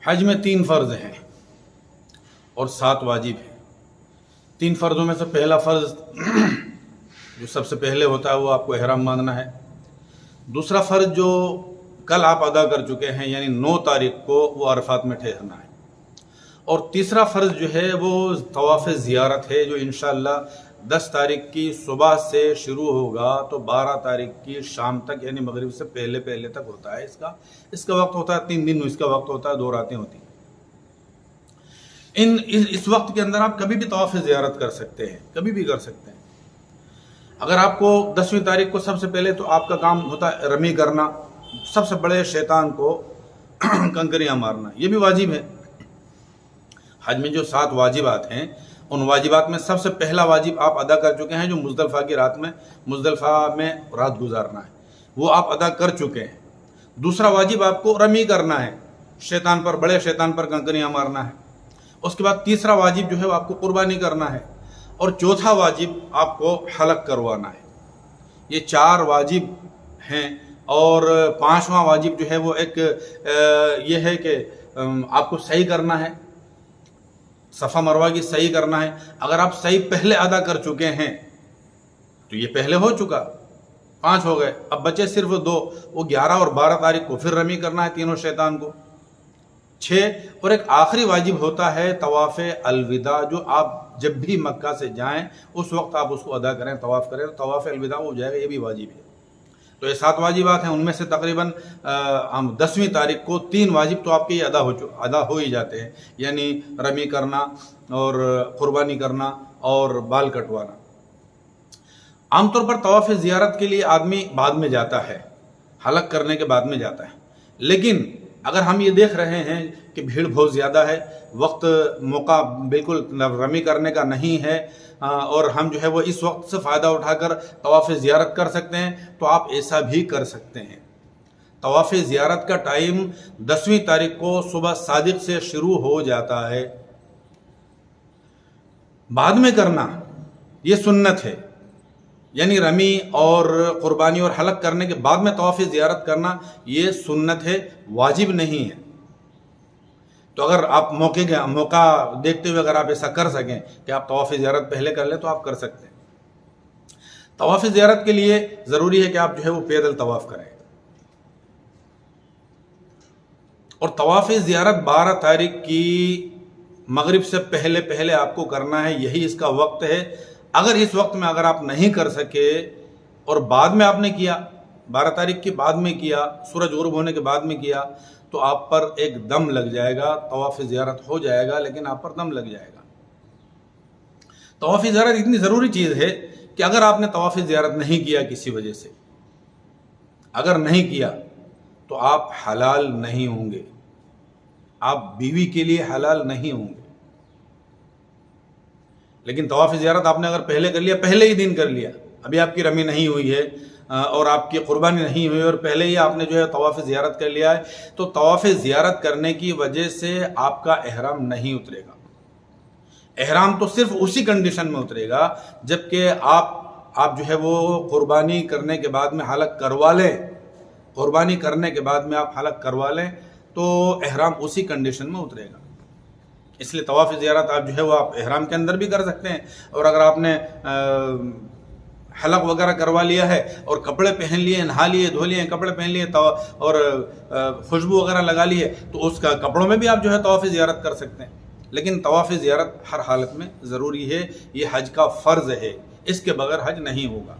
حج میں 3 فرض ہیں اور 7 واجب ہیں۔ 3 فرضوں میں سے پہلا فرض جو سب سے پہلے ہوتا ہے وہ آپ کو احرام باندھنا ہے۔ دوسرا فرض جو کل آپ ادا کر چکے ہیں یعنی 9 تاریخ کو، وہ عرفات میں ٹھہرنا ہے۔ اور تیسرا فرض جو ہے وہ طواف زیارت ہے، جو انشاءاللہ 10 تاریخ کی صبح سے شروع ہوگا تو 12 تاریخ کی شام تک یعنی مغرب سے پہلے تک ہوتا ہے۔ اس کا وقت ہوتا ہے 3 دن، اس کا وقت ہوتا ہے 2 راتیں ہوتی ہیں۔ اس وقت کے اندر آپ کبھی بھی طواف زیارت کر سکتے ہیں، کبھی بھی کر سکتے ہیں۔ اگر آپ کو 10ویں تاریخ کو سب سے پہلے تو آپ کا کام ہوتا ہے رمی کرنا، سب سے بڑے شیطان کو کنکریاں مارنا، یہ بھی واجب ہے۔ حج میں جو 7 واجبات ہیں ان واجبات میں سب سے پہلا واجب آپ ادا کر چکے ہیں، جو مزدلفہ میں رات گزارنا ہے، وہ آپ ادا کر چکے ہیں۔ دوسرا واجب آپ کو رمی کرنا ہے، بڑے شیطان پر کنکریاں مارنا ہے۔ اس کے بعد تیسرا واجب جو ہے وہ آپ کو قربانی کرنا ہے، اور چوتھا واجب آپ کو حلق کروانا ہے۔ یہ 4 واجب ہیں، اور 5واں واجب جو ہے وہ یہ ہے کہ آپ کو صحیح کرنا ہے، صفا مروہ کی صحیح کرنا ہے۔ اگر آپ صحیح پہلے ادا کر چکے ہیں تو یہ پہلے ہو چکا، 5 ہو گئے، اب بچے صرف 2، وہ 11 اور 12 تاریخ کو پھر رمی کرنا ہے تینوں شیطان کو، 6۔ اور ایک آخری واجب ہوتا ہے طواف الوداع، جو آپ جب بھی مکہ سے جائیں اس وقت آپ اس کو ادا کریں، طواف کریں تو طواف الوداع ہو جائے گا، یہ بھی واجب ہے۔ تو یہ 7 واجبات ہیں، ان میں سے تقریباً 10ویں تاریخ کو 3 واجب تو آپ کے یہ ادا ہو ہی جاتے ہیں، یعنی رمی کرنا اور قربانی کرنا اور بال کٹوانا۔ عام طور پر طواف زیارت کے لیے آدمی بعد میں جاتا ہے، حلق کرنے کے بعد میں جاتا ہے، لیکن اگر ہم یہ دیکھ رہے ہیں کہ بھیڑ بہت زیادہ ہے، موقع بالکل رمی کرنے کا نہیں ہے، اور ہم جو ہے وہ اس وقت سے فائدہ اٹھا کر طواف زیارت کر سکتے ہیں، تو آپ ایسا بھی کر سکتے ہیں۔ طواف زیارت کا ٹائم 10ویں تاریخ کو صبح صادق سے شروع ہو جاتا ہے۔ بعد میں کرنا یہ سنت ہے، یعنی رمی اور قربانی اور حلق کرنے کے بعد میں طواف زیارت کرنا یہ سنت ہے، واجب نہیں ہے۔ تو اگر آپ موقع دیکھتے ہوئے اگر آپ ایسا کر سکیں کہ آپ طواف زیارت پہلے کر لیں تو آپ کر سکتے ہیں۔ طواف زیارت کے لیے ضروری ہے کہ آپ جو ہے وہ پیدل طواف کریں، اور طواف زیارت 12 تاریخ کی مغرب سے پہلے آپ کو کرنا ہے، یہی اس کا وقت ہے۔ اگر اس وقت میں اگر آپ نہیں کر سکے اور بعد میں آپ نے کیا، 12 تاریخ کے بعد میں کیا، سورج غروب ہونے کے بعد میں کیا، تو آپ پر ایک دم لگ جائے گا، طواف زیارت ہو جائے گا لیکن آپ پر دم لگ جائے گا۔ طواف زیارت اتنی ضروری چیز ہے کہ اگر آپ نے طواف زیارت نہیں کیا کسی وجہ سے، اگر نہیں کیا تو آپ حلال نہیں ہوں گے، آپ بیوی کے لیے حلال نہیں ہوں گے۔ لیکن طواف زیارت آپ نے اگر پہلے کر لیا، پہلے ہی دن کر لیا، ابھی آپ کی رمی نہیں ہوئی ہے اور آپ کی قربانی نہیں ہوئی اور پہلے ہی آپ نے جو ہے طواف زیارت کر لیا ہے، تو طواف زیارت کرنے کی وجہ سے آپ کا احرام نہیں اترے گا۔ احرام تو صرف اسی کنڈیشن میں اترے گا جبکہ آپ جو ہے وہ قربانی کرنے کے بعد میں حلق کروا لیں، قربانی کرنے کے بعد میں آپ حلق کروا لیں تو احرام اسی کنڈیشن میں اترے گا۔ اس لیے طواف زیارت آپ جو ہے وہ آپ احرام کے اندر بھی کر سکتے ہیں، اور اگر آپ نے حلق وغیرہ کروا لیا ہے اور کپڑے پہن لیے، نہا لیے، دھو لیے، کپڑے پہن لیے اور خوشبو وغیرہ لگا لیے، تو اس کا کپڑوں میں بھی آپ جو ہے طواف زیارت کر سکتے ہیں۔ لیکن طواف زیارت ہر حالت میں ضروری ہے، یہ حج کا فرض ہے، اس کے بغیر حج نہیں ہوگا۔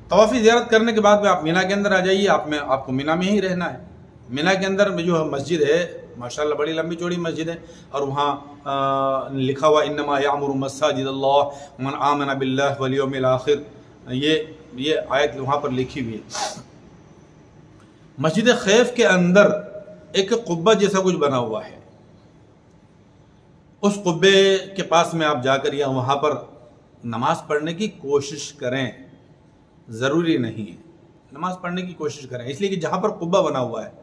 طواف زیارت کرنے کے بعد میں آپ مینا کے اندر آ جائیے، آپ کو مینا میں ہی رہنا ہے۔ مینا کے اندر میں جو مسجد ہے ماشاءاللہ بڑی لمبی چوڑی مسجد ہے، اور وہاں لکھا ہوا انما یعمر مساجد اللہ من آمن باللہ والیوم الآخر، یہ آیت وہاں پر لکھی ہوئی ہے۔ مسجد خیف کے اندر ایک قبہ جیسا کچھ بنا ہوا ہے، اس قبے کے پاس میں آپ جا کر یا وہاں پر نماز پڑھنے کی کوشش کریں، ضروری نہیں ہے، نماز پڑھنے کی کوشش کریں، اس لیے کہ جہاں پر قبہ بنا ہوا ہے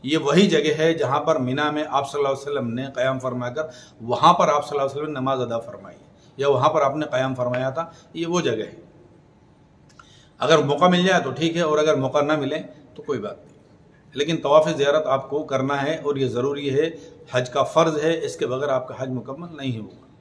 یہ وہی جگہ ہے جہاں پر مینا میں آپ صلی اللہ علیہ وسلم نے قیام فرما کر وہاں پر آپ صلی اللہ علیہ وسلم نے نماز ادا فرمائی ہے، یا وہاں پر آپ نے قیام فرمایا تھا، یہ وہ جگہ ہے۔ اگر موقع مل جائے تو ٹھیک ہے، اور اگر موقع نہ ملے تو کوئی بات نہیں۔ لیکن طواف زیارت آپ کو کرنا ہے اور یہ ضروری ہے، حج کا فرض ہے، اس کے بغیر آپ کا حج مکمل نہیں ہوگا۔